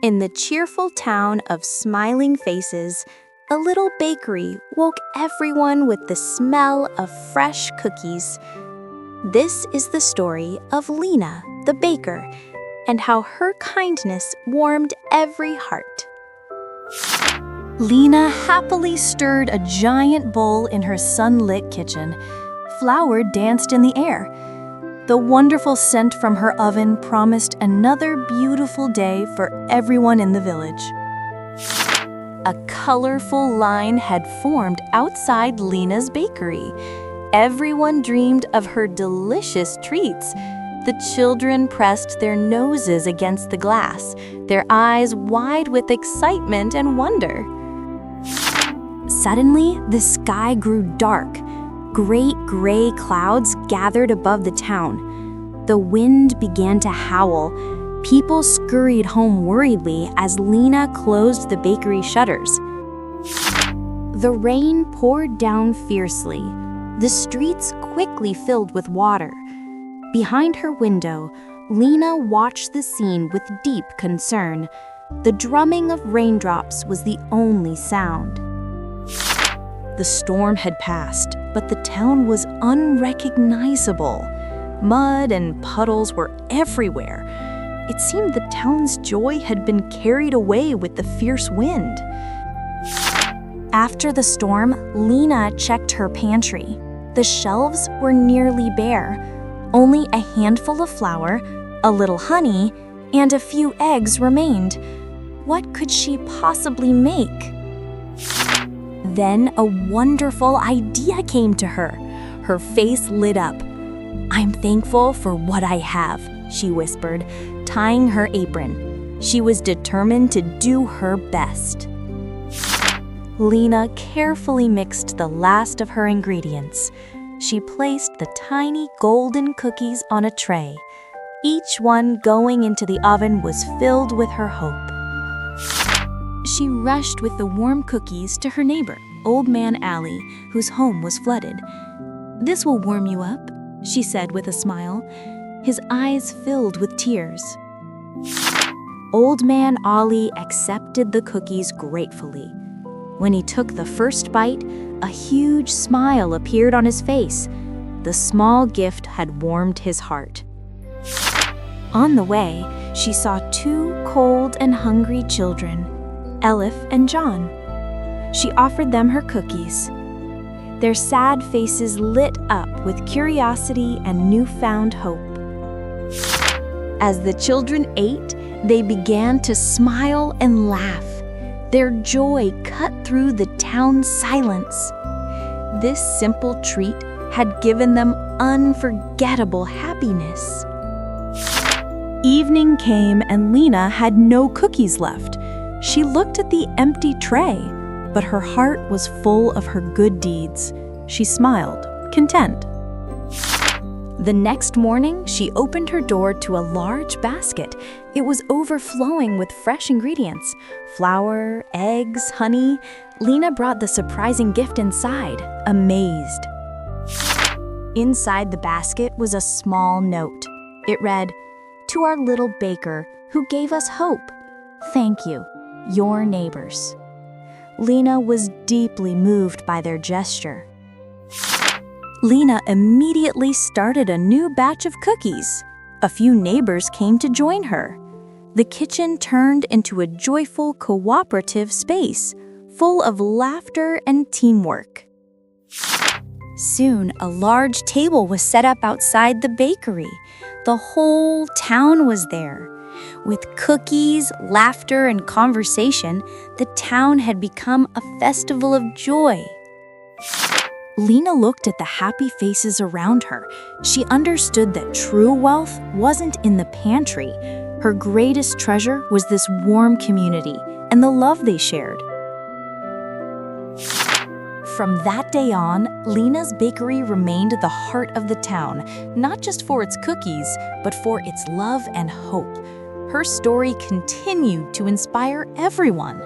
In the cheerful town of smiling faces, a little bakery woke everyone with the smell of fresh cookies. This is the story of Lina, the baker, and how her kindness warmed every heart. Lina happily stirred a giant bowl in her sunlit kitchen. Flour danced in the air. The wonderful scent from her oven promised another beautiful day for everyone in the village. A colorful line had formed outside Lina's bakery. Everyone dreamed of her delicious treats. The children pressed their noses against the glass, their eyes wide with excitement and wonder. Suddenly, the sky grew dark. Great gray clouds gathered above the town. The wind began to howl. People scurried home worriedly as Lina closed the bakery shutters. The rain poured down fiercely. The streets quickly filled with water. Behind her window, Lina watched the scene with deep concern. The drumming of raindrops was the only sound. The storm had passed, but the town was unrecognizable. Mud and puddles were everywhere. It seemed the town's joy had been carried away with the fierce wind. After the storm, Lina checked her pantry. The shelves were nearly bare. Only a handful of flour, a little honey, and a few eggs remained. What could she possibly make? Then a wonderful idea came to her. Her face lit up. "I'm thankful for what I have," she whispered, tying her apron. She was determined to do her best. Lina carefully mixed the last of her ingredients. She placed the tiny golden cookies on a tray. Each one going into the oven was filled with her hope. She rushed with the warm cookies to her neighbor, Old Man Ali, whose home was flooded. "This will warm you up," she said with a smile. His eyes filled with tears. Old Man Ali accepted the cookies gratefully. When he took the first bite, a huge smile appeared on his face. The small gift had warmed his heart. On the way, she saw two cold and hungry children, Elif and John. She offered them her cookies. Their sad faces lit up with curiosity and newfound hope. As the children ate, they began to smile and laugh. Their joy cut through the town's silence. This simple treat had given them unforgettable happiness. Evening came and Lina had no cookies left. She looked at the empty tray, but her heart was full of her good deeds. She smiled, content. The next morning, she opened her door to a large basket. It was overflowing with fresh ingredients: flour, eggs, honey. Lina brought the surprising gift inside, amazed. Inside the basket was a small note. It read, "To our little baker who gave us hope. Thank you, your neighbors." Lina was deeply moved by their gesture. Lina immediately started a new batch of cookies. A few neighbors came to join her. The kitchen turned into a joyful, cooperative space, full of laughter and teamwork. Soon, a large table was set up outside the bakery. The whole town was there. With cookies, laughter, and conversation, the town had become a festival of joy. Lina looked at the happy faces around her. She understood that true wealth wasn't in the pantry. Her greatest treasure was this warm community and the love they shared. From that day on, Lina's bakery remained the heart of the town, not just for its cookies, but for its love and hope. Her story continued to inspire everyone.